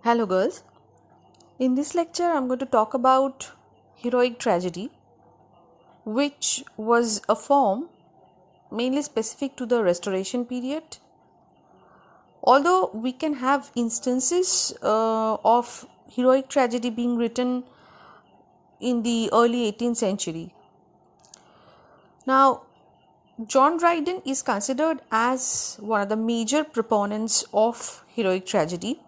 Hello, girls. In this lecture, I'm going to talk about heroic tragedy, which was a form mainly specific to the Restoration period. Although we can have instances of heroic tragedy being written in the early 18th century. Now, John Dryden is considered as one of the major proponents of heroic tragedy.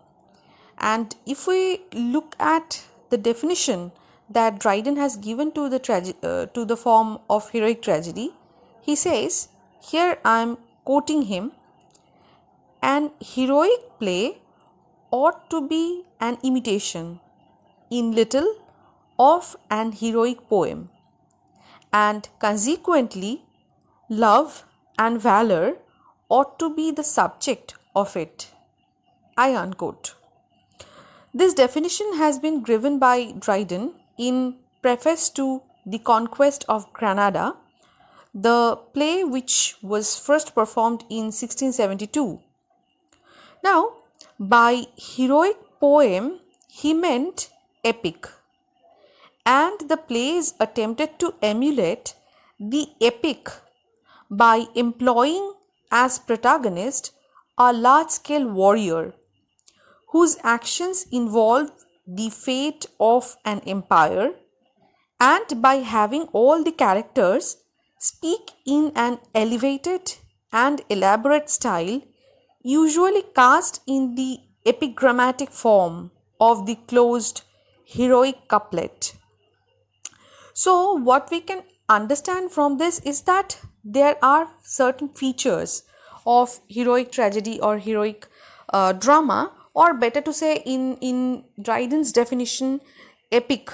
And if we look at the definition that Dryden has given to the form of heroic tragedy, he says, here I am quoting him, an heroic play ought to be an imitation in little of an heroic poem, and consequently love and valor ought to be the subject of it. I unquote. This definition has been given by Dryden in preface to The Conquest of Granada, the play which was first performed in 1672. Now, by heroic poem, he meant epic, and the plays attempted to emulate the epic by employing as protagonist a large-scale warrior whose actions involve the fate of an empire, and by having all the characters speak in an elevated and elaborate style, usually cast in the epigrammatic form of the closed heroic couplet. So, what we can understand from this is that there are certain features of heroic tragedy or heroic drama, or better to say in Dryden's definition, epic.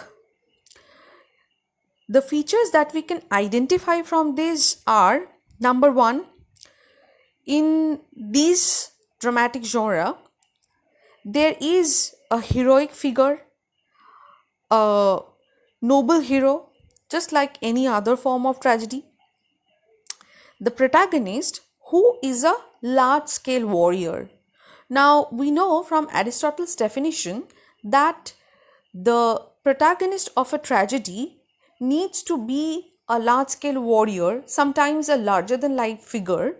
The features that we can identify from this are, number one, in this dramatic genre, there is a heroic figure, a noble hero, just like any other form of tragedy. The protagonist, who is a large-scale warrior. Now, we know from Aristotle's definition that the protagonist of a tragedy needs to be a large-scale warrior, sometimes a larger-than-life figure,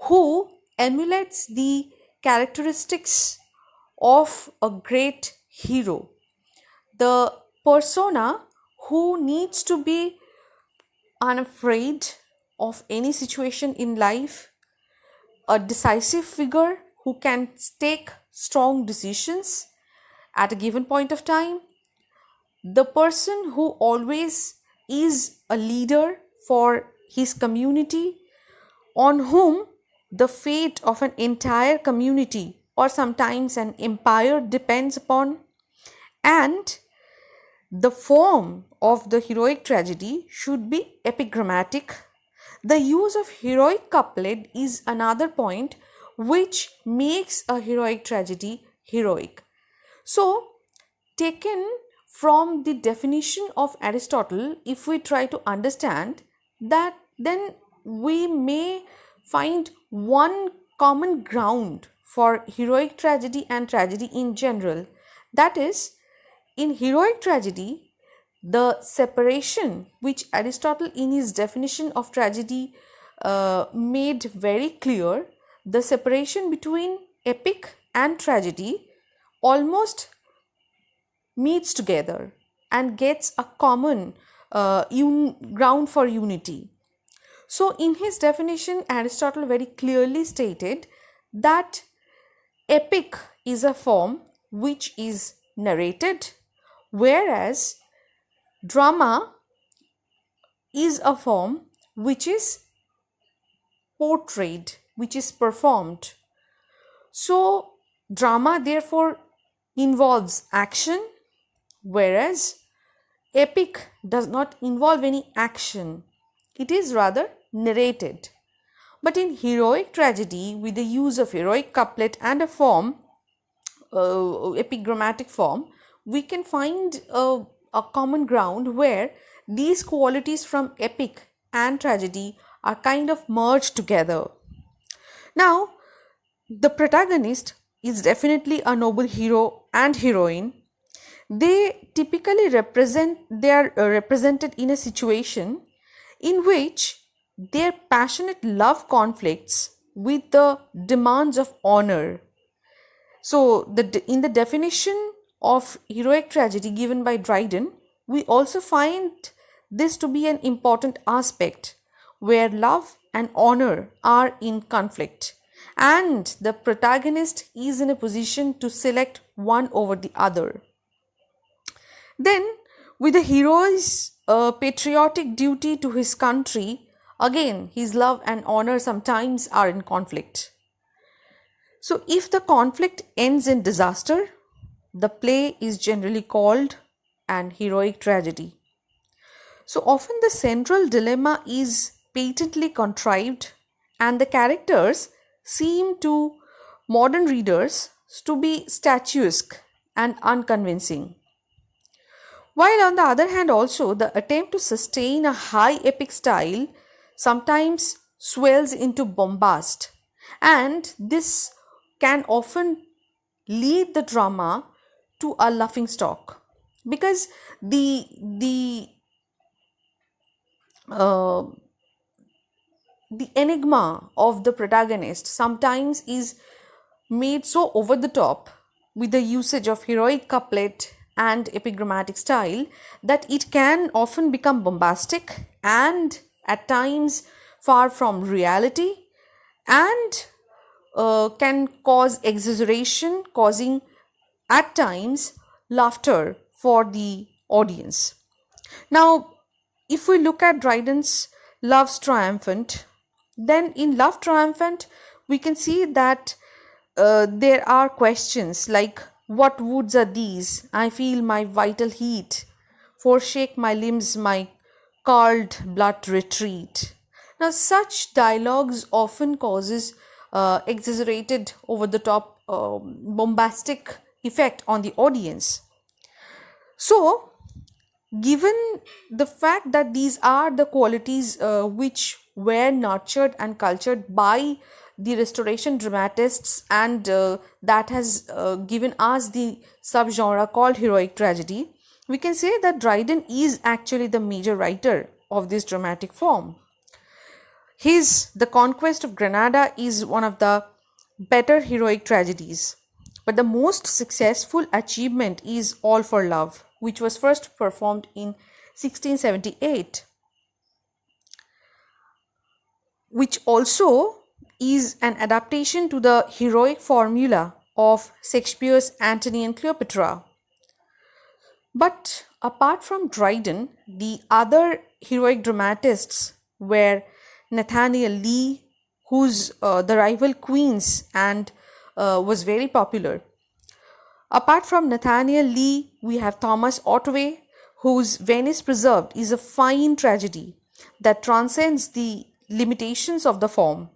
who emulates the characteristics of a great hero. The persona who needs to be unafraid of any situation in life, a decisive figure who can take strong decisions at a given point of time, the person who always is a leader for his community, on whom the fate of an entire community or sometimes an empire depends upon, and the form of the heroic tragedy should be epigrammatic. The use of heroic couplet is another point which makes a heroic tragedy heroic. So, taken from the definition of Aristotle, if we try to understand that, then we may find one common ground for heroic tragedy and tragedy in general. That is, in heroic tragedy, the separation which Aristotle in his definition of tragedy made very clear, the separation between epic and tragedy almost meets together and gets a common ground for unity. So, in his definition, Aristotle very clearly stated that epic is a form which is narrated, whereas drama is a form which is portrayed, which is performed. So, drama therefore involves action, whereas epic does not involve any action. It is rather narrated. But in heroic tragedy, with the use of heroic couplet and a form, epigrammatic form, we can find a common ground where these qualities from epic and tragedy are kind of merged together. Now, the protagonist is definitely a noble hero and heroine, they typically are represented in a situation in which their passionate love conflicts with the demands of honor. So, in the definition of heroic tragedy given by Dryden, we also find this to be an important aspect where love and honor are in conflict, and the protagonist is in a position to select one over the other. Then, with the hero's patriotic duty to his country, again his love and honor sometimes are in conflict. So, if the conflict ends in disaster, the play is generally called an heroic tragedy. So, often the central dilemma is patently contrived, and the characters seem to modern readers to be statuesque and unconvincing. While on the other hand, also the attempt to sustain a high epic style sometimes swells into bombast, and this can often lead the drama to a laughing stock, because uh, the enigma of the protagonist sometimes is made so over the top with the usage of heroic couplet and epigrammatic style that it can often become bombastic and at times far from reality, and can cause exaggeration, causing at times laughter for the audience. Now, if we look at Dryden's Love's Triumphant, then in Love Triumphant, we can see that there are questions like, what woods are these? I feel my vital heat. Forsake my limbs, my curled blood retreat. Now, such dialogues often causes exaggerated, over the top, bombastic effect on the audience. So, given the fact that these are the qualities which were nurtured and cultured by the restoration dramatists, and that has given us the subgenre called heroic tragedy, we can say that Dryden is actually the major writer of this dramatic form. His The Conquest of Granada is one of the better heroic tragedies, but the most successful achievement is All for Love, which was first performed in 1678, which also is an adaptation to the heroic formula of Shakespeare's Antony and Cleopatra. But apart from Dryden, the other heroic dramatists were Nathaniel Lee, who's The Rival Queens and was very popular. Apart from Nathaniel Lee, we have Thomas Otway, whose Venice Preserved is a fine tragedy that transcends the limitations of the form.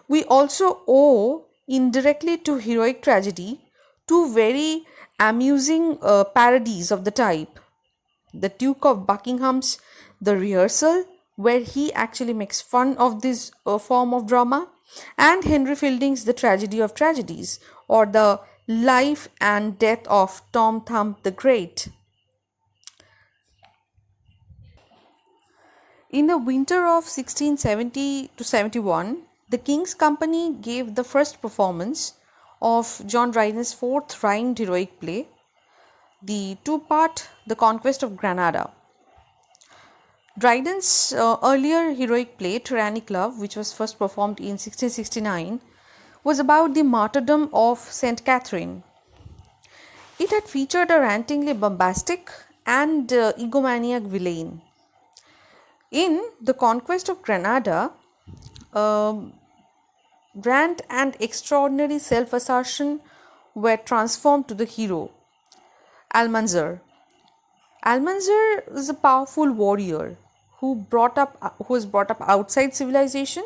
We also owe indirectly to heroic tragedy two very amusing parodies of the type: the Duke of Buckingham's The Rehearsal, where he actually makes fun of this form of drama, and Henry Fielding's The Tragedy of Tragedies, or The Life and Death of Tom Thumb the Great. In the winter of 1670 to 71, the King's Company gave the first performance of John Dryden's fourth rhymed heroic play, the two-part The Conquest of Granada. Dryden's earlier heroic play, Tyrannic Love, which was first performed in 1669, was about the martyrdom of St. Catherine. It had featured a rantingly bombastic and egomaniac villain. In The Conquest of Granada, grand and extraordinary self-assertion were transformed to the hero, Almanzor. Almanzor is a powerful warrior who was brought up outside civilization,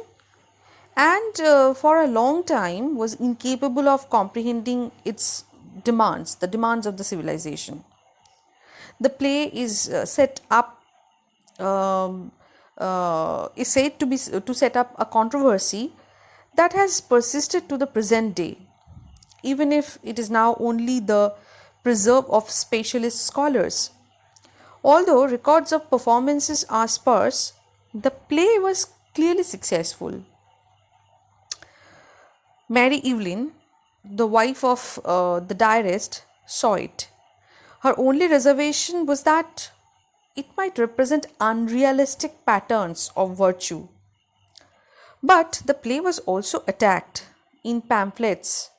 and for a long time was incapable of comprehending its demands, the demands of the civilization. The play is said to set up a controversy that has persisted to the present day. even if it is now only the preserve of specialist scholars. Although records of performances are sparse, the play was clearly successful. Mary Evelyn, the wife of the diarist, saw it. Her only reservation was that it might represent unrealistic patterns of virtue. But the play was also attacked in pamphlets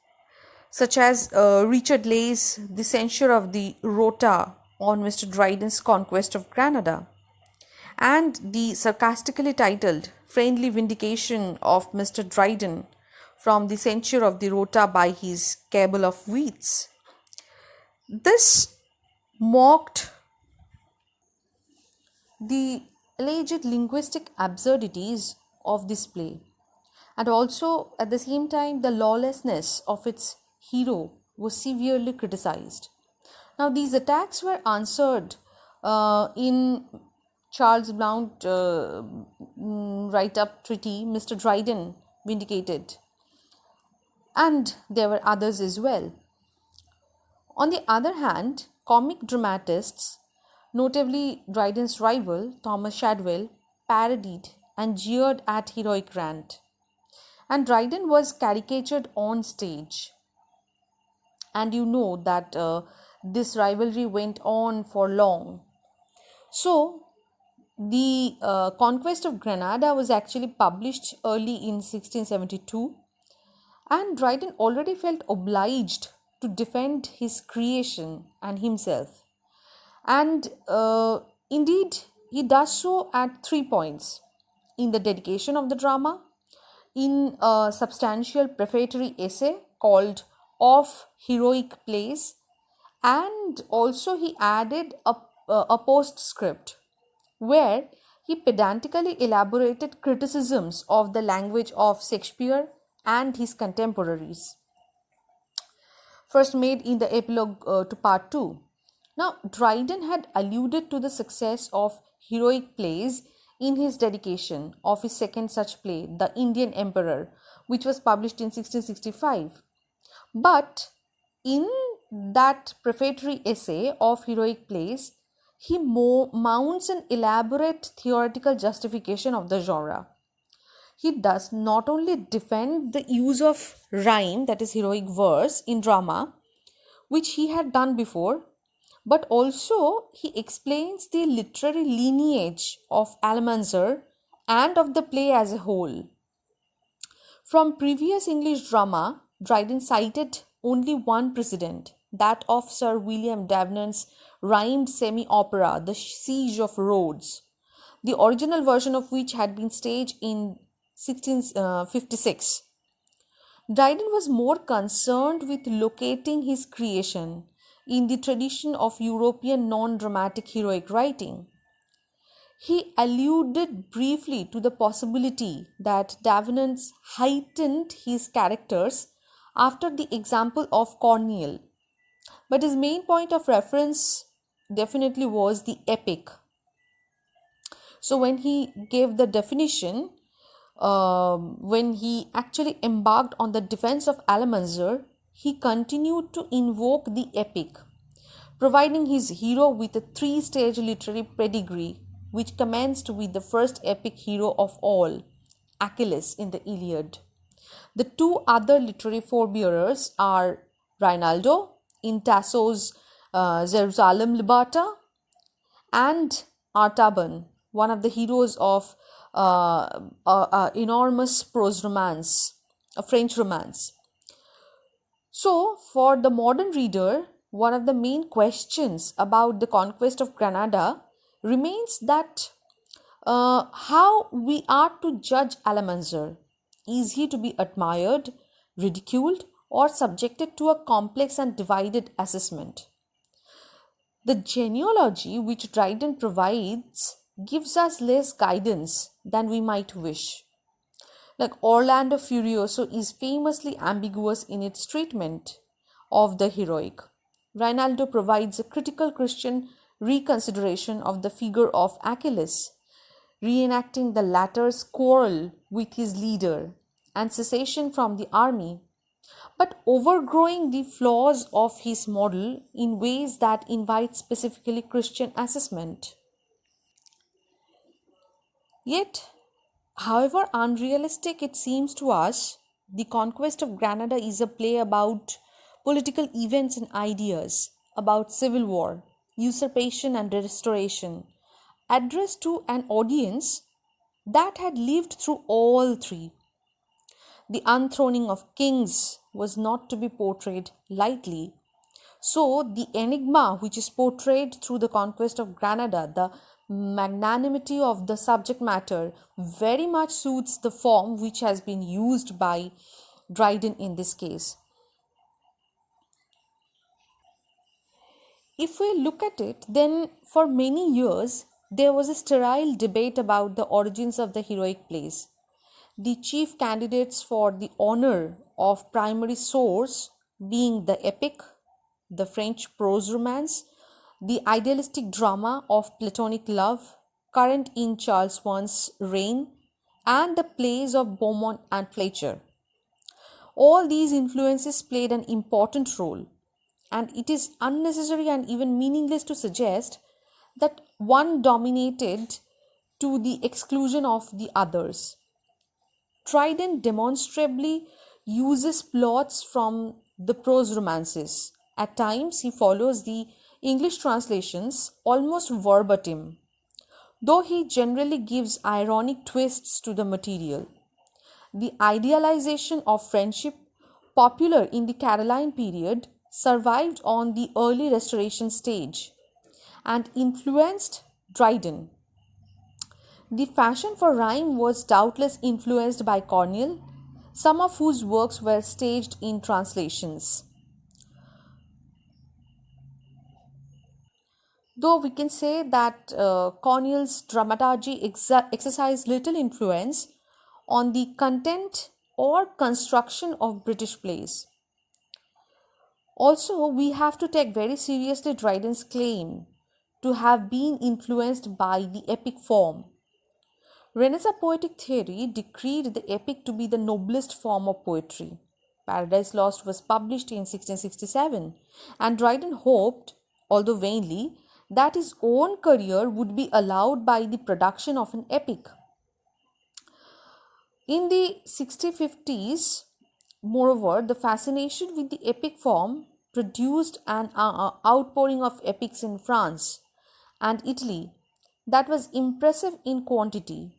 such as Richard Lay's The Censure of the Rota on Mr. Dryden's Conquest of Granada, and the sarcastically titled Friendly Vindication of Mr. Dryden from the Censure of the Rota by his Cabal of Wheats. This mocked the alleged linguistic absurdities of this play, and also at the same time the lawlessness of its hero was severely criticized. Now these attacks were answered in Charles Blount write-up treaty, Mr. Dryden Vindicated, and there were others as well. On the other hand, comic dramatists, notably Dryden's rival Thomas Shadwell, parodied and jeered at heroic rant, and Dryden was caricatured on stage. And you know that this rivalry went on for long. So the Conquest of Granada was actually published early in 1672, and Dryden already felt obliged to defend his creation and himself. And indeed, he does so at 3 points: in the dedication of the drama, in a substantial prefatory essay called Of Heroic Plays, and also he added a postscript where he pedantically elaborated criticisms of the language of Shakespeare and his contemporaries, first made in the epilogue to part 2. Now, Dryden had alluded to the success of heroic plays in his dedication of his second such play, The Indian Emperor, which was published in 1665. But in that prefatory essay of heroic plays, he mounts an elaborate theoretical justification of the genre. He does not only defend the use of rhyme, that is heroic verse, in drama, which he had done before, but also he explains the literary lineage of Almanzor and of the play as a whole. From previous English drama, Dryden cited only one precedent, that of Sir William Davenant's rhymed semi-opera, The Siege of Rhodes, the original version of which had been staged in 1656. Dryden was more concerned with locating his creation in the tradition of European non-dramatic heroic writing. He alluded briefly to the possibility that Davenant's heightened his characters after the example of Corneille, but his main point of reference definitely was the epic. So when he gave the definition, when he actually embarked on the defense of Almanzor, he continued to invoke the epic, providing his hero with a 3-stage literary pedigree, which commenced with the first epic hero of all, Achilles in the Iliad. The two other literary forebearers are Rinaldo in Tasso's Jerusalem Librata, and Artaban, one of the heroes of enormous prose romance, a French romance. So, for the modern reader, one of the main questions about the conquest of Granada remains that how we are to judge Almanzor. Is he to be admired, ridiculed, or subjected to a complex and divided assessment? The genealogy which Dryden provides gives us less guidance than we might wish. Like Orlando Furioso is famously ambiguous in its treatment of the heroic. Rinaldo provides a critical Christian reconsideration of the figure of Achilles, reenacting the latter's quarrel with his leader and secession from the army. but overgrowing the flaws of his model in ways that invite specifically Christian assessment. Yet, however unrealistic it seems to us, the conquest of Granada is a play about political events and ideas, about civil war, usurpation, and restoration, addressed to an audience that had lived through all three. The unthroning of kings was not to be portrayed lightly. So, the enigma which is portrayed through the conquest of Granada, the magnanimity of the subject matter, very much suits the form which has been used by Dryden in this case. If we look at it, then for many years there was a sterile debate about the origins of the heroic plays. The chief candidates for the honor of primary source being the epic, the French prose romance, the idealistic drama of Platonic love, current in Charles I's reign, and the plays of Beaumont and Fletcher. All these influences played an important role, and it is unnecessary and even meaningless to suggest that one dominated to the exclusion of the others. Dryden demonstrably uses plots from the prose romances. At times, he follows the English translations almost verbatim, though he generally gives ironic twists to the material. The idealization of friendship, popular in the Caroline period, survived on the early Restoration stage and influenced Dryden. The fashion for rhyme was doubtless influenced by Corneille, some of whose works were staged in translations. Though we can say that Corneille's dramaturgy exercised little influence on the content or construction of British plays. Also, we have to take very seriously Dryden's claim to have been influenced by the epic form. Renaissance poetic theory decreed the epic to be the noblest form of poetry. Paradise Lost was published in 1667, and Dryden hoped, although vainly, that his own career would be allowed by the production of an epic. In the 1650s, moreover, the fascination with the epic form produced an outpouring of epics in France and Italy that was impressive in quantity.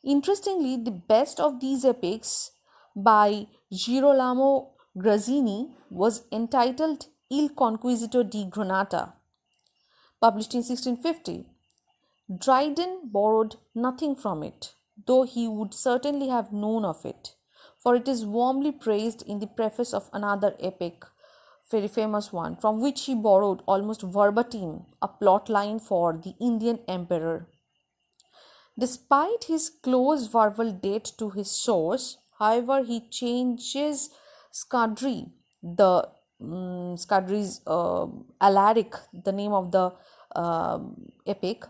Interestingly, the best of these epics by Girolamo Grazzini was entitled Il Conquistador di Granada, published in 1650. Dryden borrowed nothing from it, though he would certainly have known of it, for it is warmly praised in the preface of another epic, very famous one, from which he borrowed almost verbatim a plot line for the Indian emperor. Despite his close verbal date to his source, however, he changes Scudry, the Scudry's Alaric, the name of the epic,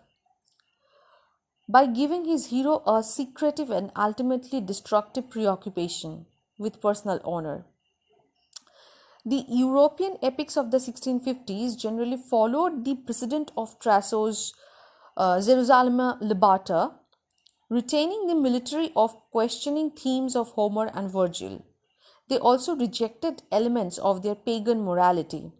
by giving his hero a secretive and ultimately destructive preoccupation with personal honor. The European epics of the 1650s generally followed the precedent of Tasso's Jerusalem Librata, retaining the military of questioning themes of Homer and Virgil. They also rejected elements of their pagan morality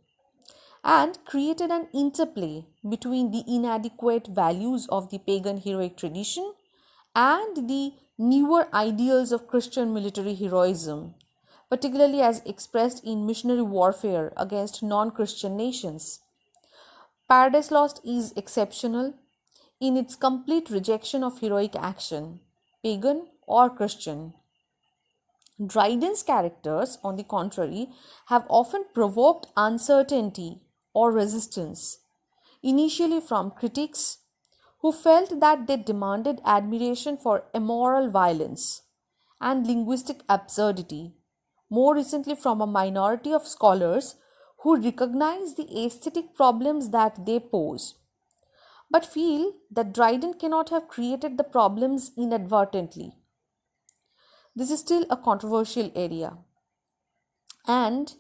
and created an interplay between the inadequate values of the pagan heroic tradition and the newer ideals of Christian military heroism, particularly as expressed in missionary warfare against non Christian nations. Paradise Lost is exceptional in its complete rejection of heroic action, pagan or Christian. Dryden's characters, on the contrary, have often provoked uncertainty or resistance, initially from critics who felt that they demanded admiration for immoral violence and linguistic absurdity, more recently from a minority of scholars who recognize the aesthetic problems that they pose, but feel that Dryden cannot have created the problems inadvertently. This is still a controversial area. And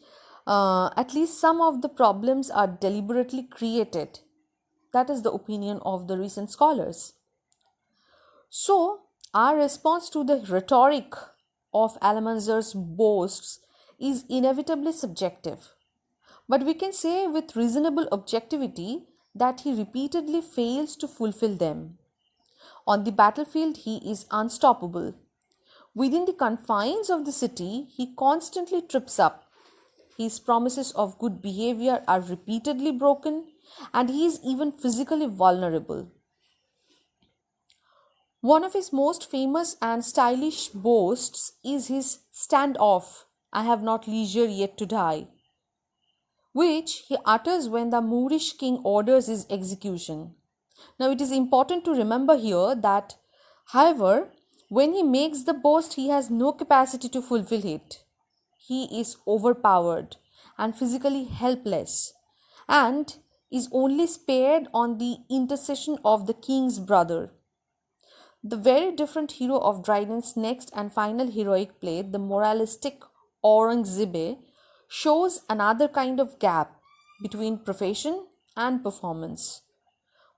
at least some of the problems are deliberately created. That is the opinion of the recent scholars. So, our response to the rhetoric of Almanzar's boasts is inevitably subjective. But we can say with reasonable objectivity that he repeatedly fails to fulfill them. On the battlefield, he is unstoppable. Within the confines of the city, he constantly trips up. His promises of good behavior are repeatedly broken, and he is even physically vulnerable. One of his most famous and stylish boasts is his stand off, I have not leisure yet to die, which he utters when the Moorish king orders his execution. Now, it is important to remember here that, however, when he makes the boast, he has no capacity to fulfill it. He is overpowered and physically helpless, and is only spared on the intercession of the king's brother. The very different hero of Dryden's next and final heroic play, the moralistic Aurangzebe, shows another kind of gap between profession and performance.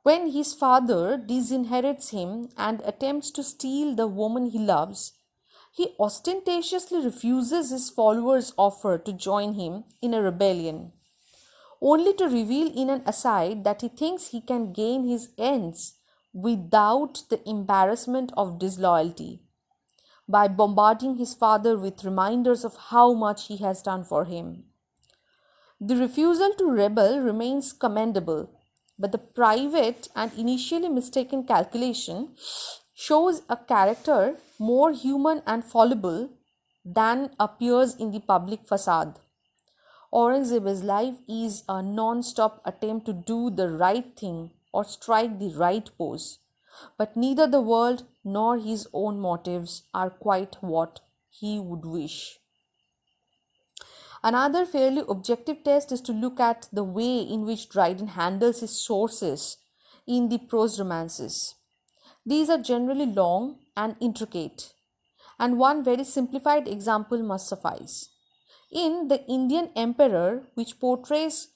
When his father disinherits him and attempts to steal the woman he loves, he ostentatiously refuses his followers' offer to join him in a rebellion, only to reveal in an aside that he thinks he can gain his ends without the embarrassment of disloyalty by bombarding his father with reminders of how much he has done for him. The refusal to rebel remains commendable, but the private and initially mistaken calculation shows a character more human and fallible than appears in the public facade. Aurangzeb's life is a non stop attempt to do the right thing or strike the right pose, but neither the world nor his own motives are quite what he would wish. Another fairly objective test is to look at the way in which Dryden handles his sources in the prose romances. These are generally long and intricate, and one very simplified example must suffice. In The Indian Emperor, which portrays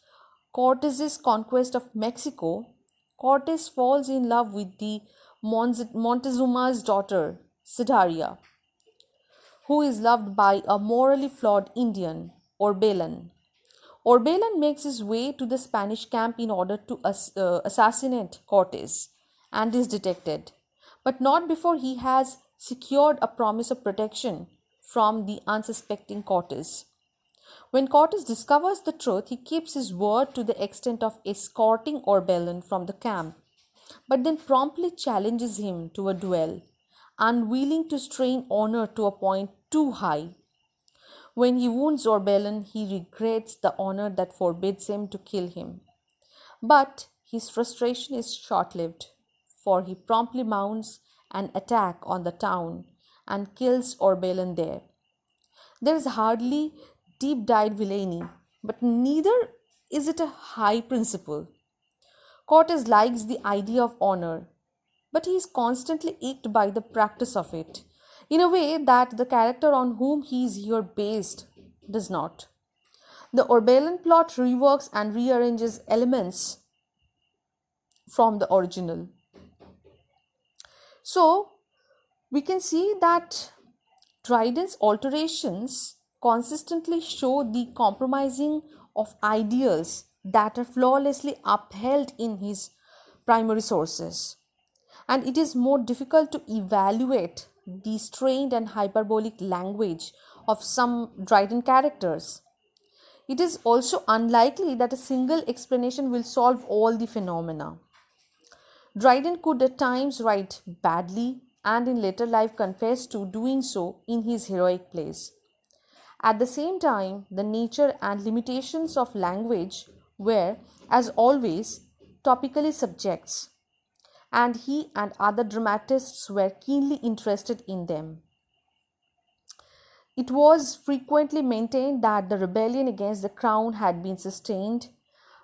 Cortez's conquest of Mexico, Cortez falls in love with the Montezuma's daughter, Sidaria, who is loved by a morally flawed Indian, Orbelon. Orbelon makes his way to the Spanish camp in order to assassinate Cortes and is detected, but not before he has secured a promise of protection from the unsuspecting Cortes. When Cortes discovers the truth, he keeps his word to the extent of escorting Orbelon from the camp, but then promptly challenges him to a duel, unwilling to strain honor to a point too high. When he wounds Orbelon, he regrets the honor that forbids him to kill him. But his frustration is short lived, for he promptly mounts an attack on the town and kills Orbelon there. There is hardly deep dyed villainy, but neither is it a high principle. Cortes likes the idea of honor, but he is constantly ached by the practice of it, in a way that the character on whom he is here based does not. The Orbelon plot reworks and rearranges elements from the original. So, we can see that Dryden's alterations consistently show the compromising of ideals that are flawlessly upheld in his primary sources. And it is more difficult to evaluate the strained and hyperbolic language of some Dryden characters. It is also unlikely that a single explanation will solve all the phenomena. Dryden could at times write badly and in later life confess to doing so in his heroic plays. At the same time, the nature and limitations of language were, as always, topically subjects, and he and other dramatists were keenly interested in them. It was frequently maintained that the rebellion against the crown had been sustained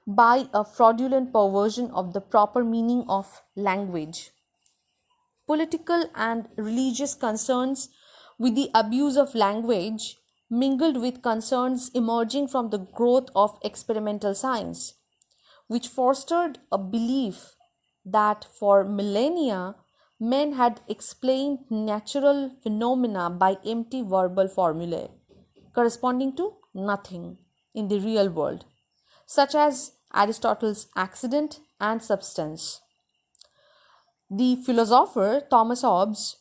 by a fraudulent perversion of the proper meaning of language. Political and religious concerns with the abuse of language mingled with concerns emerging from the growth of experimental science, which fostered a belief that for millennia men had explained natural phenomena by empty verbal formulae corresponding to nothing in the real world, such as Aristotle's accident and substance. The philosopher Thomas Hobbes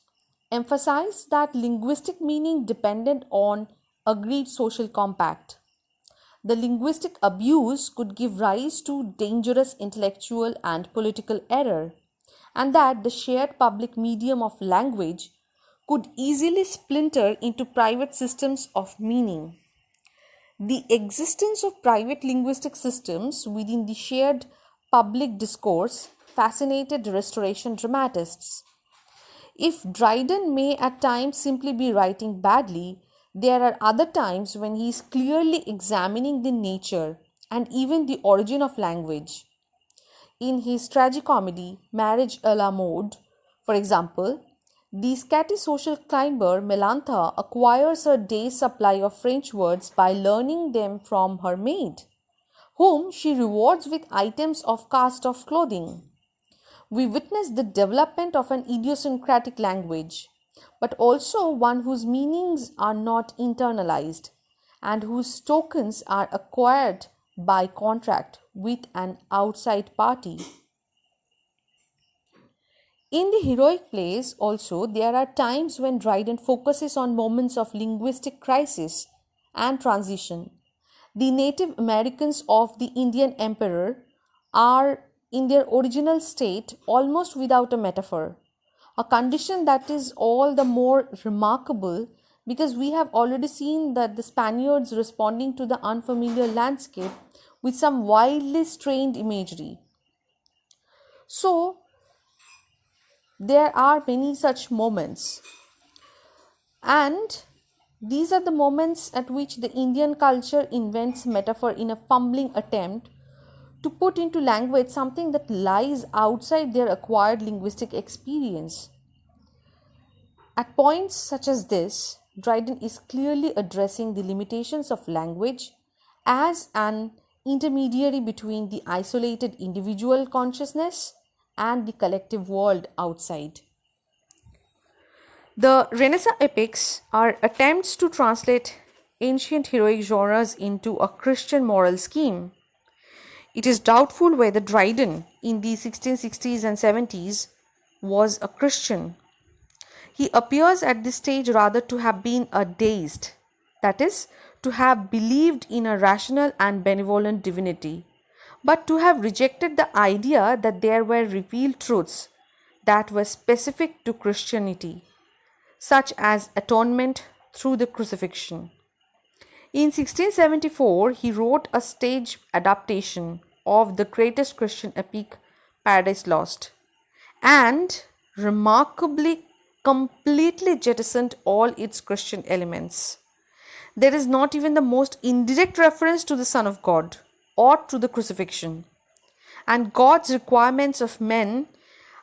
emphasized that linguistic meaning depended on agreed social compact. The linguistic abuse could give rise to dangerous intellectual and political error, and that the shared public medium of language could easily splinter into private systems of meaning. The existence of private linguistic systems within the shared public discourse fascinated Restoration dramatists. If Dryden may at times simply be writing badly, there are other times when he is clearly examining the nature and even the origin of language. In his tragicomedy Marriage a la Mode, for example, the scatty social climber Melantha acquires her day's supply of French words by learning them from her maid, whom she rewards with items of cast-off clothing. We witness the development of an idiosyncratic language, but also one whose meanings are not internalized and whose tokens are acquired by contract with an outside party. In the heroic plays also, there are times when Dryden focuses on moments of linguistic crisis and transition. The Native Americans of the Indian Emperor are in their original state almost without a metaphor, a condition that is all the more remarkable because we have already seen that the Spaniards responding to the unfamiliar landscape with some wildly strained imagery. So, there are many such moments, and these are the moments at which the Indian culture invents metaphor in a fumbling attempt to put into language something that lies outside their acquired linguistic experience. At points such as this, Dryden is clearly addressing the limitations of language as an intermediary between the isolated individual consciousness and the collective world outside. The Renaissance epics are attempts to translate ancient heroic genres into a Christian moral scheme. It is doubtful whether Dryden in the 1660s and 70s was a Christian. He appears at this stage rather to have been a deist, that is, to have believed in a rational and benevolent divinity, but to have rejected the idea that there were revealed truths that were specific to Christianity, such as atonement through the crucifixion. In 1674, he wrote a stage adaptation of the greatest Christian epic, Paradise Lost, and remarkably completely jettisoned all its Christian elements. There is not even the most indirect reference to the Son of God or to the crucifixion. And God's requirements of men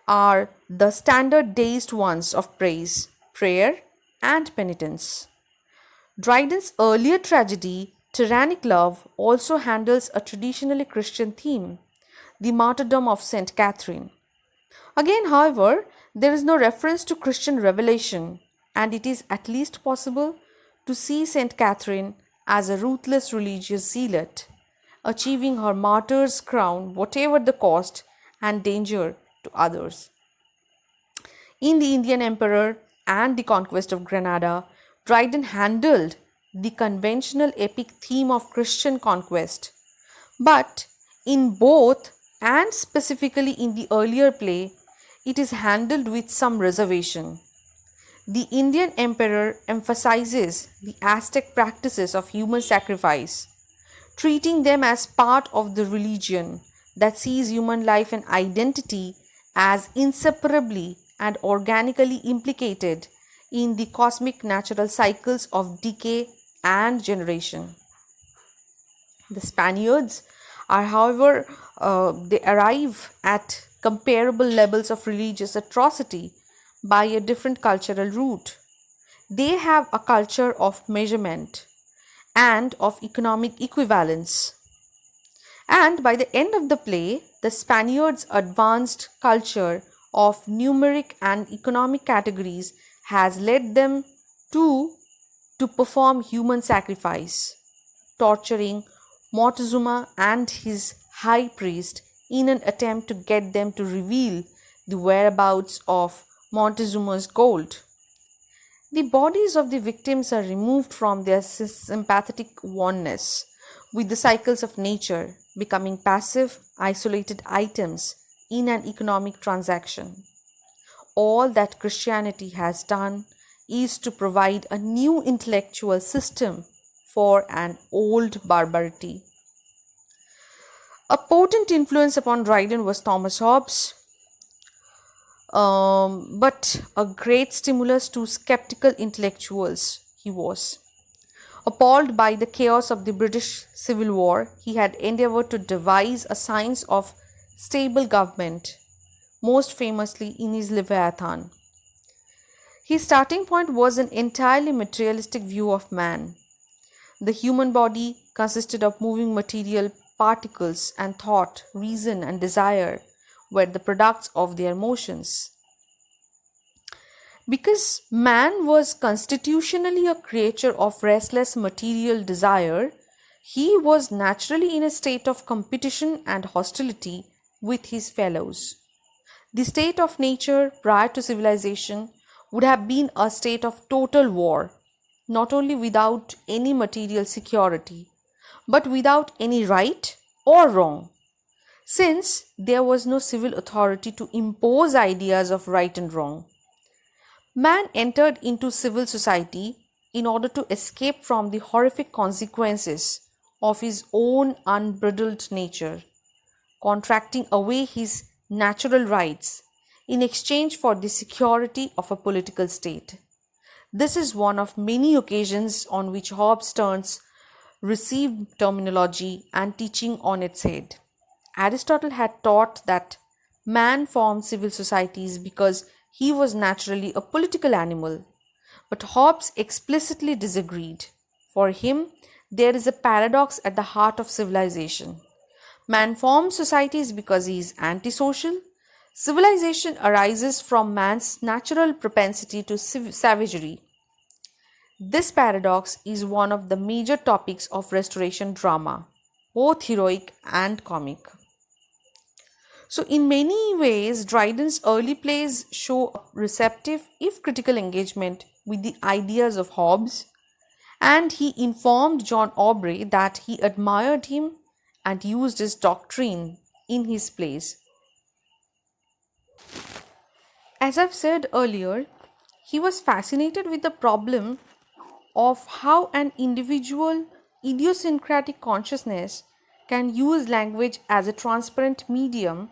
are the standard deist ones of praise, prayer, and penitence. Dryden's earlier tragedy, Tyrannic Love, also handles a traditionally Christian theme, the martyrdom of Saint Catherine. Again, however, there is no reference to Christian revelation, and it is at least possible to see Saint Catherine as a ruthless religious zealot, achieving her martyr's crown whatever the cost and danger to others. In The Indian Emperor and The Conquest of Granada, Dryden handled the conventional epic theme of Christian conquest, but in both and specifically in the earlier play, it is handled with some reservation. The Indian Emperor emphasizes the Aztec practices of human sacrifice, treating them as part of the religion that sees human life and identity as inseparably and organically implicated in the cosmic natural cycles of decay and generation. The Spaniards are, however, they arrive at comparable levels of religious atrocity by a different cultural route. They have a culture of measurement, and of economic equivalence. And by the end of the play, the Spaniards' advanced culture of numeric and economic categories has led them to perform human sacrifice, torturing Montezuma and his high priest in an attempt to get them to reveal the whereabouts of Montezuma's gold. The bodies of the victims are removed from their sympathetic oneness with the cycles of nature, becoming passive, isolated items in an economic transaction. All that Christianity has done is to provide a new intellectual system for an old barbarity. A potent influence upon Dryden was Thomas Hobbes, but a great stimulus to skeptical intellectuals he was. Appalled by the chaos of the British Civil War, he had endeavored to devise a science of stable government, most famously in his Leviathan. His starting point was an entirely materialistic view of man. The human body consisted of moving material particles, and thought, reason, and desire were the products of their motions. Because man was constitutionally a creature of restless material desire, he was naturally in a state of competition and hostility with his fellows. The state of nature prior to civilization would have been a state of total war, not only without any material security, but without any right or wrong, since there was no civil authority to impose ideas of right and wrong. Man entered into civil society in order to escape from the horrific consequences of his own unbridled nature, contracting away his natural rights in exchange for the security of a political state. This is one of many occasions on which Hobbes turns received terminology and teaching on its head. Aristotle had taught that man formed civil societies because he was naturally a political animal, but Hobbes explicitly disagreed. For him, there is a paradox at the heart of civilization. Man forms societies because he is antisocial. Civilization arises from man's natural propensity to savagery. This paradox is one of the major topics of Restoration drama, both heroic and comic. So, in many ways, Dryden's early plays show a receptive, if critical, engagement with the ideas of Hobbes, and he informed John Aubrey that he admired him and used his doctrine in his plays. As I've said earlier, he was fascinated with the problem of how an individual idiosyncratic consciousness can use language as a transparent medium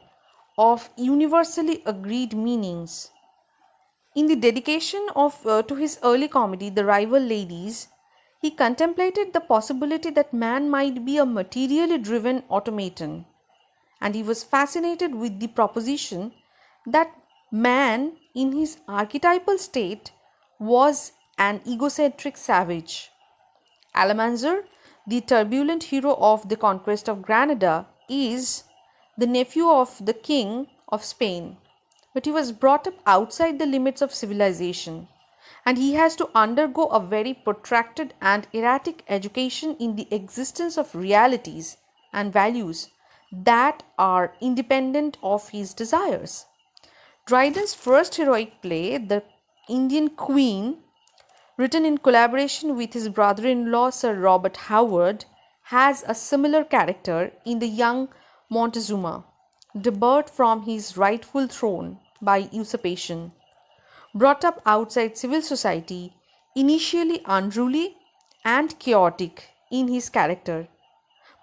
of universally agreed meanings. In the dedication to his early comedy, The Rival Ladies, he contemplated the possibility that man might be a materially driven automaton, and he was fascinated with the proposition that man in his archetypal state was an egocentric savage. Almanzor, the turbulent hero of the conquest of Granada, is the nephew of the king of Spain, but he was brought up outside the limits of civilization, and he has to undergo a very protracted and erratic education in the existence of realities and values that are independent of his desires. Dryden's first heroic play, The Indian Queen, written in collaboration with his brother-in-law Sir Robert Howard, has a similar character in the young Montezuma, debarred from his rightful throne by usurpation, brought up outside civil society, initially unruly and chaotic in his character,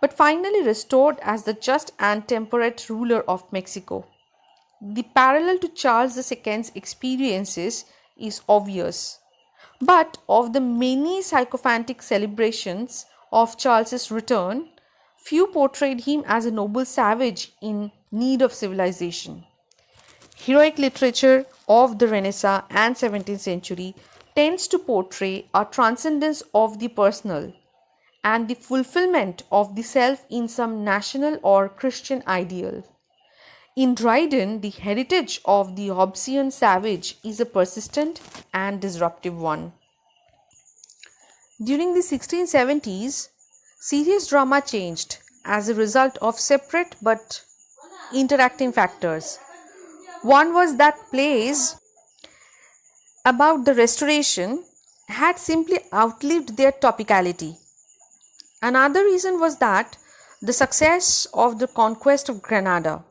but finally restored as the just and temperate ruler of Mexico. The parallel to Charles II's experiences is obvious, but of the many sycophantic celebrations of Charles's return, few portrayed him as a noble savage in need of civilization. Heroic literature of the Renaissance and 17th century tends to portray a transcendence of the personal and the fulfillment of the self in some national or Christian ideal. In Dryden, the heritage of the Hobbesian savage is a persistent and disruptive one. During the 1670s, serious drama changed as a result of separate but interacting factors. One was that plays about the Restoration had simply outlived their topicality. Another reason was that the success of the conquest of Granada.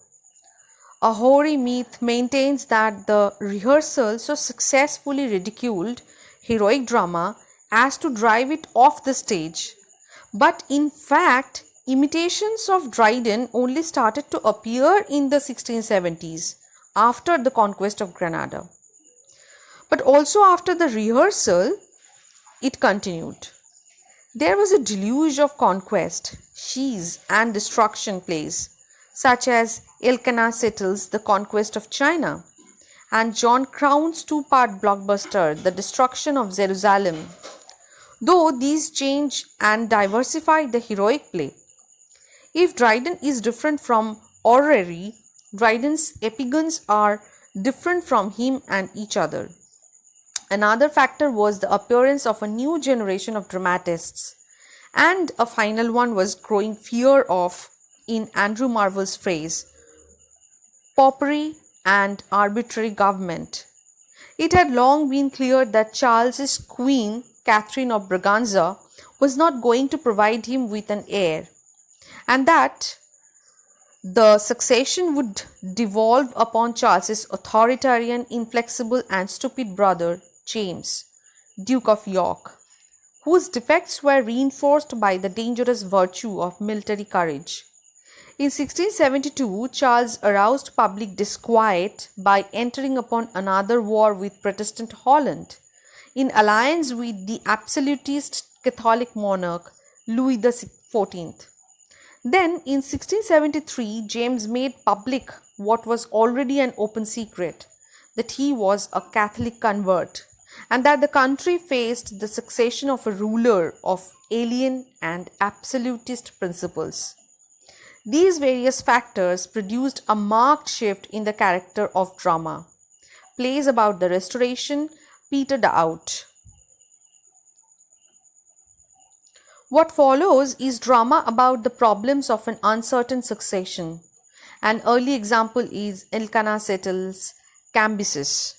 A hoary myth maintains that the rehearsal so successfully ridiculed heroic drama as to drive it off the stage. But in fact, imitations of Dryden only started to appear in the 1670s after the conquest of Granada. But also after the rehearsal, it continued. There was a deluge of conquest, siege and destruction plays, such as Elkanah Settles The Conquest of China and John Crown's two-part blockbuster The Destruction of Jerusalem. Though these change and diversify the heroic play. If Dryden is different from Orrery, Dryden's epigons are different from him and each other. Another factor was the appearance of a new generation of dramatists, and a final one was growing fear of, in Andrew Marvell's phrase, popery and arbitrary government. It had long been clear that Charles's queen, Catherine of Braganza, was not going to provide him with an heir, and that the succession would devolve upon Charles's authoritarian, inflexible and stupid brother, James, Duke of York, whose defects were reinforced by the dangerous virtue of military courage. In 1672, Charles aroused public disquiet by entering upon another war with Protestant Holland, in alliance with the absolutist Catholic monarch Louis XIV. Then, in 1673, James made public what was already an open secret, that he was a Catholic convert, and that the country faced the succession of a ruler of alien and absolutist principles. These various factors produced a marked shift in the character of drama. Plays about the Restoration petered out. What follows is drama about the problems of an uncertain succession. An early example is Elkanah Settle's Cambyses.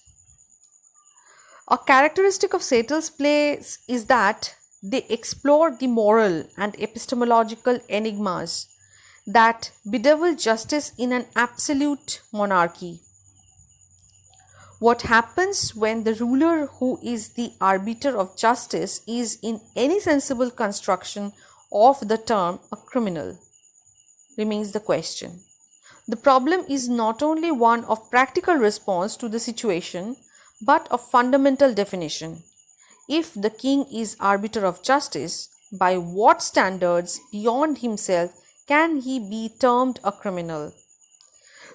A characteristic of Settle's plays is that they explore the moral and epistemological enigmas that bedevil justice in an absolute monarchy. What happens when the ruler who is the arbiter of justice is in any sensible construction of the term a criminal? Remains the question. The problem is not only one of practical response to the situation, but of fundamental definition. If the king is arbiter of justice, by what standards beyond himself can he be termed a criminal?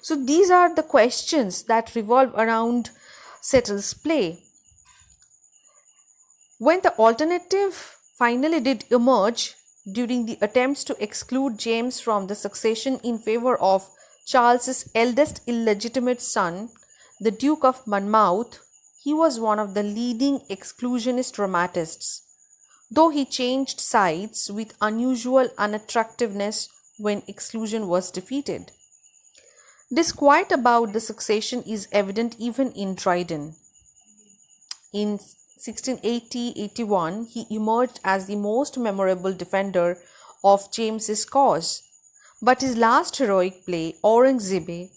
So these are the questions that revolve around Settle's play. When the alternative finally did emerge during the attempts to exclude James from the succession in favor of Charles's eldest illegitimate son, the Duke of Monmouth, he was one of the leading exclusionist dramatists, though he changed sides with unusual unattractiveness when exclusion was defeated. Disquiet about the succession is evident even in Dryden. In 1680-81, he emerged as the most memorable defender of James's cause, but his last heroic play, Aurangzebe,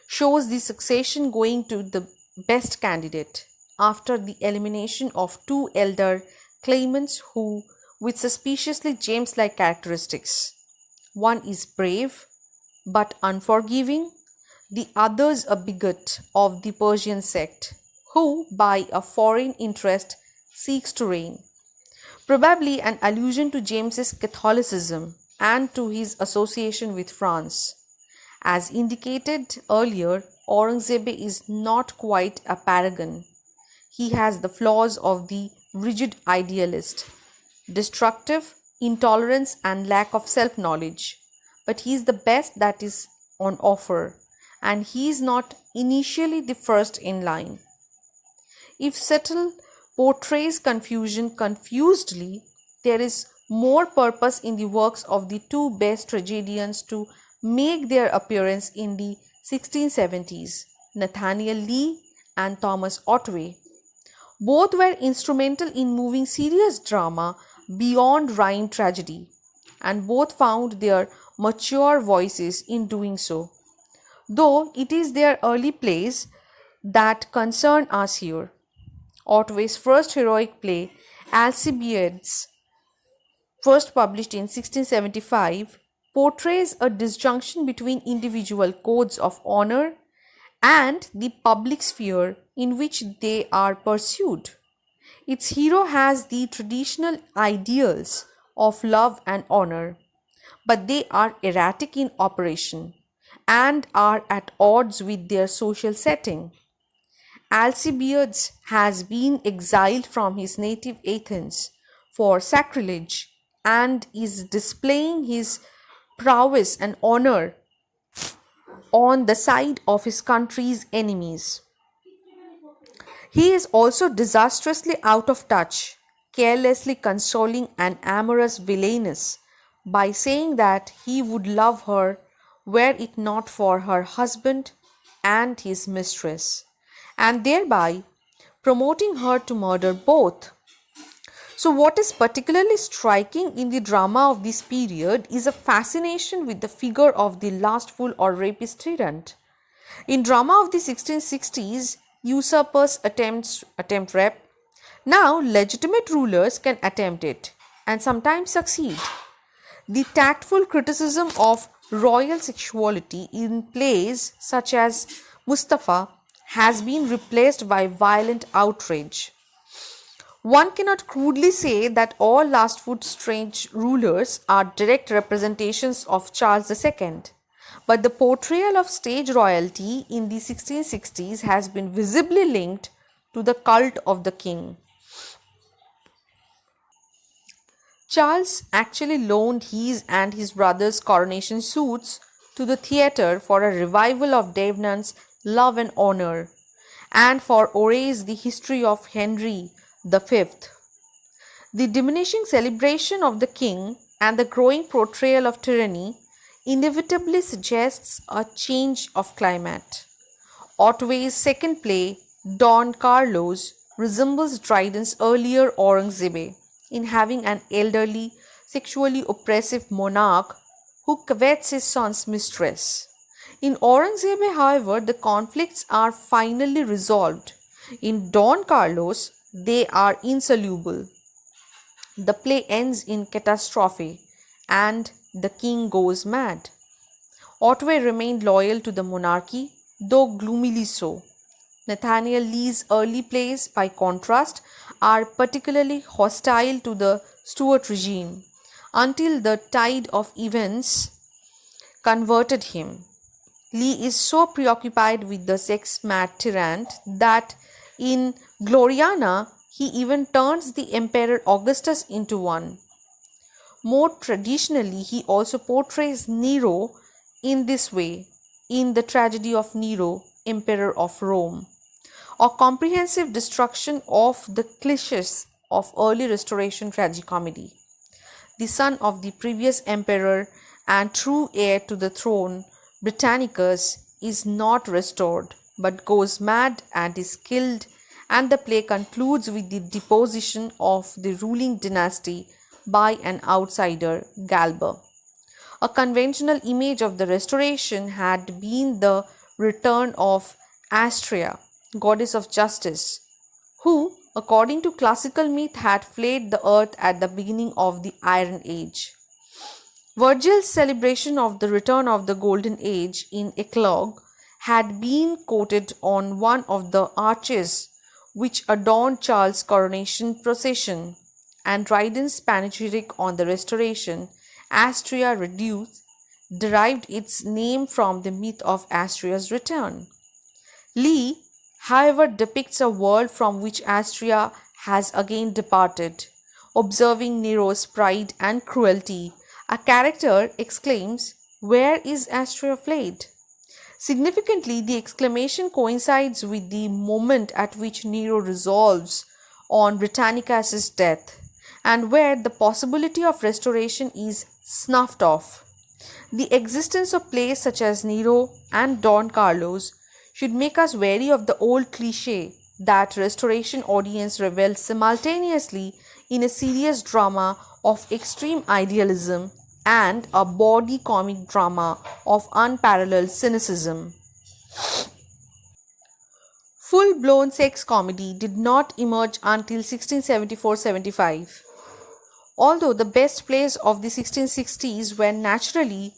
shows the succession going to the best candidate after the elimination of two elder claimants who, with suspiciously James-like characteristics. One is brave but unforgiving, the other's a bigot of the Persian sect, who by a foreign interest seeks to reign. Probably an allusion to James's Catholicism and to his association with France. As indicated earlier, Aurangzebe is not quite a paragon. He has the flaws of the rigid idealist, destructive intolerance, and lack of self knowledge. But he is the best that is on offer, and he is not initially the first in line. If Settle portrays confusion confusedly, there is more purpose in the works of the two best tragedians to make their appearance in the 1670s, Nathaniel Lee and Thomas Otway. Both were instrumental in moving serious drama beyond rhyme tragedy, and both found their mature voices in doing so, though it is their early plays that concern us here. Otway's first heroic play, Alcibiades, first published in 1675, portrays a disjunction between individual codes of honor and the public sphere in which they are pursued. Its hero has the traditional ideals of love and honor, but they are erratic in operation and are at odds with their social setting. Alcibiades has been exiled from his native Athens for sacrilege and is displaying his prowess and honor on the side of his country's enemies. He is also disastrously out of touch, carelessly consoling an amorous villainess by saying that he would love her were it not for her husband and his mistress, and thereby promoting her to murder both. So, what is particularly striking in the drama of this period is a fascination with the figure of the lustful or rapist tyrant. In drama of the 1660s, usurpers attempt rape. Now, legitimate rulers can attempt it and sometimes succeed. The tactful criticism of royal sexuality in plays such as Mustafa has been replaced by violent outrage. One cannot crudely say that all lustful strange rulers are direct representations of Charles II, but the portrayal of stage royalty in the 1660s has been visibly linked to the cult of the king. Charles actually loaned his and his brother's coronation suits to the theatre for a revival of Devnan's Love and Honor and for Ore's The History of Henry V. The diminishing celebration of the king and the growing portrayal of tyranny inevitably suggests a change of climate. Otway's second play, Don Carlos, resembles Dryden's earlier Aurangzebe in having an elderly, sexually oppressive monarch who covets his son's mistress. In Aurangzebe, however, the conflicts are finally resolved. In Don Carlos, they are insoluble. The play ends in catastrophe and the king goes mad. Otway remained loyal to the monarchy, though gloomily so. Nathaniel Lee's early plays, by contrast, are particularly hostile to the Stuart regime until the tide of events converted him. Lee is so preoccupied with the sex-mad tyrant that in Gloriana he even turns the Emperor Augustus into one. More traditionally, he also portrays Nero in this way in the tragedy of Nero, Emperor of Rome, a comprehensive destruction of the cliches of early Restoration tragicomedy. The son of the previous emperor and true heir to the throne, Britannicus, is not restored but goes mad and is killed, and the play concludes with the deposition of the ruling dynasty by an outsider, Galba. A conventional image of the Restoration had been the return of Astrea, goddess of justice, who, according to classical myth, had flayed the earth at the beginning of the Iron Age. Virgil's celebration of the return of the Golden Age in Eclogue had been quoted on one of the arches which adorned Charles' coronation procession, and Dryden's panegyric on the Restoration, Astrea Reduced, derived its name from the myth of Astrea's return. Lee, however, depicts a world from which Astrea has again departed, Observing Nero's pride and cruelty, a character exclaims, "Where is Astraea fled?" Significantly, the exclamation coincides with the moment at which Nero resolves on Britannicus' death, and where the possibility of restoration is snuffed off. The existence of plays such as Nero and Don Carlos should make us wary of the old cliche that restoration audience revel simultaneously in a serious drama of extreme idealism and a bawdy comic drama of unparalleled cynicism. Full-blown sex comedy did not emerge until 1674-75. Although the best plays of the 1660s were naturally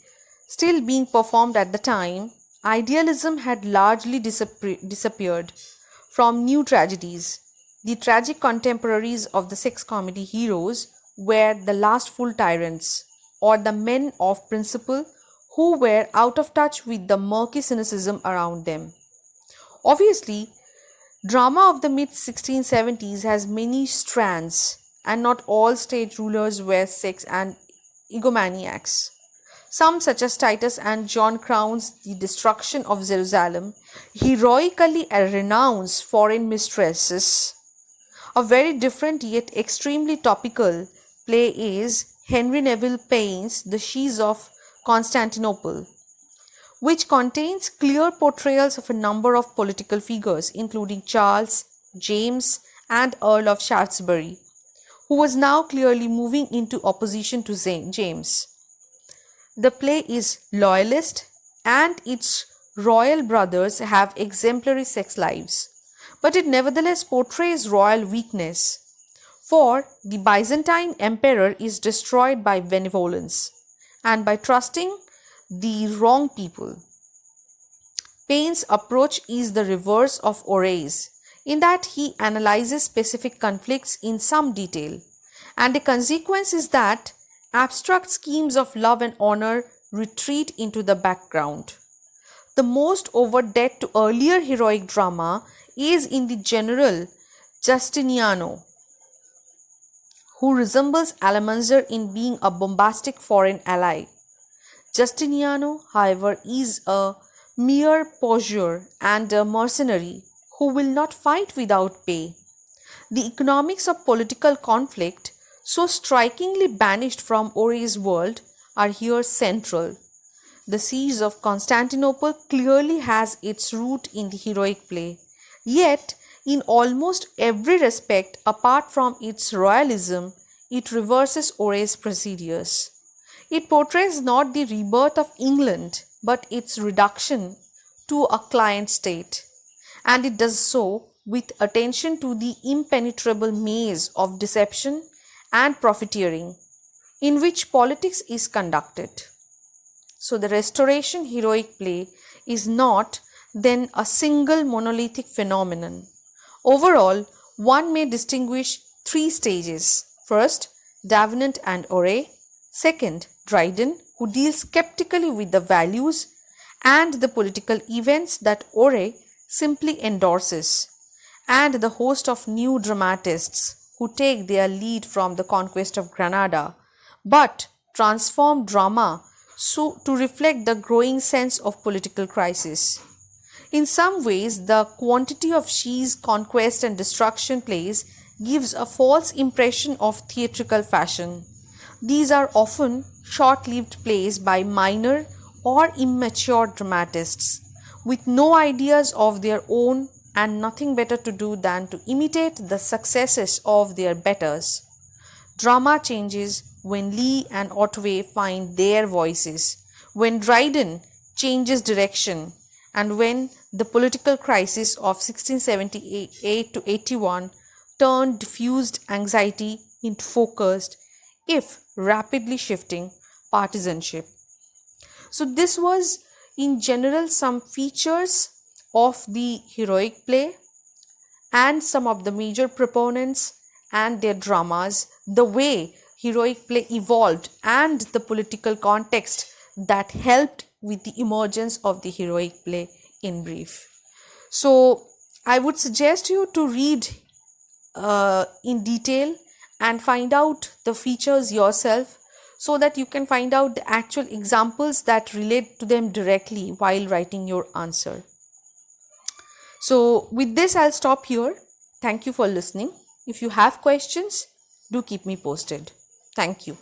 still being performed at the time, idealism had largely disappeared from new tragedies. The tragic contemporaries of the sex comedy heroes were the last full tyrants, or the men of principle who were out of touch with the murky cynicism around them. Obviously, drama of the mid 1670s has many strands, and not all stage rulers were sex and egomaniacs. Some, such as Titus and John Crown's The Destruction of Jerusalem, heroically renounce foreign mistresses. A very different yet extremely topical play is Henry Neville Payne's The Shees of Constantinople, which contains clear portrayals of a number of political figures, including Charles, James, and Earl of Shaftesbury, who was now clearly moving into opposition to James. The play is loyalist, and its royal brothers have exemplary sex lives, but it nevertheless portrays royal weakness. For the Byzantine emperor is destroyed by benevolence and by trusting the wrong people. Payne's approach is the reverse of Ore's, in that he analyzes specific conflicts in some detail, and the consequence is that abstract schemes of love and honor retreat into the background. The most overt debt to earlier heroic drama is in the general Justiniano, who resembles Almanzor in being a bombastic foreign ally. Justiniano, however, is a mere poseur and a mercenary who will not fight without pay. The economics of political conflict, so strikingly banished from Ore's world, are here central. The siege of Constantinople clearly has its root in the heroic play, yet in almost every respect apart from its royalism, it reverses Ore's procedures. It portrays not the rebirth of England, but its reduction to a client state, and it does so with attention to the impenetrable maze of deception and profiteering in which politics is conducted. So the Restoration heroic play is not then a single monolithic phenomenon. Overall, one may distinguish three stages. First, Davenant and Ore. Second, Dryden, who deals skeptically with the values and the political events that Ore simply endorses, and the host of new dramatists who take their lead from the conquest of Granada, but transform drama so to reflect the growing sense of political crisis. In some ways, the quantity of Shee's conquest and destruction plays gives a false impression of theatrical fashion. These are often short-lived plays by minor or immature dramatists with no ideas of their own and nothing better to do than to imitate the successes of their betters. Drama changes when Lee and Otway find their voices, when Dryden changes direction, and when the political crisis of 1678 to 81 turned diffused anxiety into focused, if rapidly shifting, partisanship. So this was in general some features of the heroic play and some of the major proponents and their dramas, the way heroic play evolved and the political context that helped with the emergence of the heroic play in brief. So I would suggest you to read in detail and find out the features yourself so that you can find out the actual examples that relate to them directly while writing your answer. So with this, I'll stop here. Thank you for listening. If you have questions, do keep me posted. Thank you.